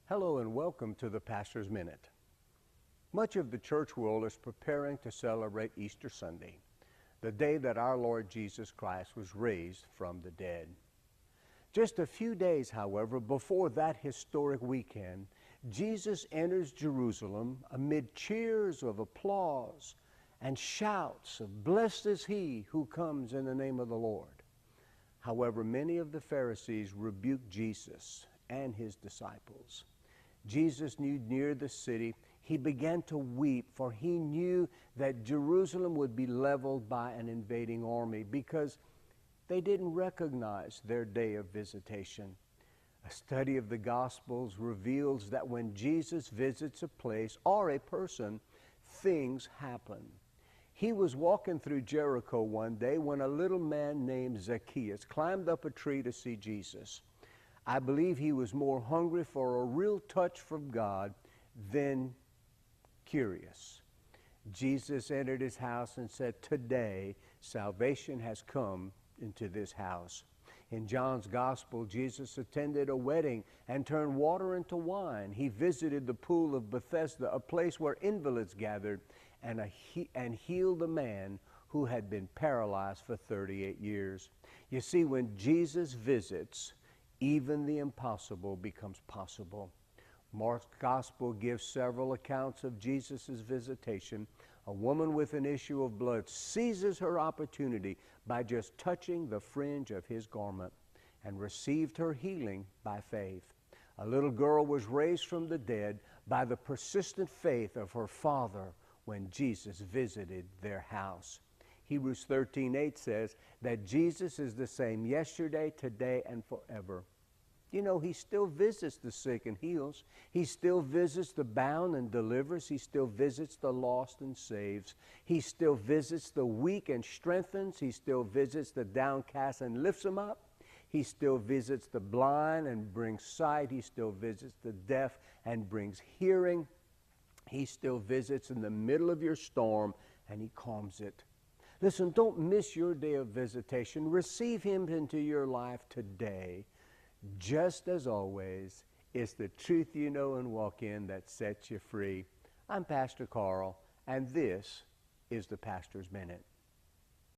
Hello and welcome to the Pastor's Minute. Much of the church world is preparing to celebrate Easter Sunday, the day that our Lord Jesus Christ was raised from the dead. Just a few days, however, before that historic weekend, Jesus enters Jerusalem amid cheers of applause and shouts of "Blessed is he who comes in the name of the Lord." However, many of the Pharisees rebuked Jesus and his disciples. Jesus knew near the city, he began to weep, for he knew that Jerusalem would be leveled by an invading army because they didn't recognize their day of visitation. A study of the Gospels reveals that when Jesus visits a place or a person, things happen. He was walking through Jericho one day when a little man named Zacchaeus climbed up a tree to see Jesus. I believe he was more hungry for a real touch from God than curious. Jesus entered his house and said, "Today salvation has come into this house." In John's Gospel, Jesus attended a wedding and turned water into wine. He visited the pool of Bethesda, a place where invalids gathered, and healed a man who had been paralyzed for 38 years. You see, when Jesus visits, even the impossible becomes possible. Mark's Gospel gives several accounts of Jesus' visitation. A woman with an issue of blood seizes her opportunity by just touching the fringe of his garment and received her healing by faith. A little girl was raised from the dead by the persistent faith of her father when Jesus visited their house. Hebrews 13:8 says that Jesus is the same yesterday, today, and forever. You know, he still visits the sick and heals. He still visits the bound and delivers. He still visits the lost and saves. He still visits the weak and strengthens. He still visits the downcast and lifts them up. He still visits the blind and brings sight. He still visits the deaf and brings hearing. He still visits in the middle of your storm and he calms it. Listen, don't miss your day of visitation. Receive him into your life today. Just as always, it's the truth you know and walk in that sets you free. I'm Pastor Carl, and this is the Pastor's Minute.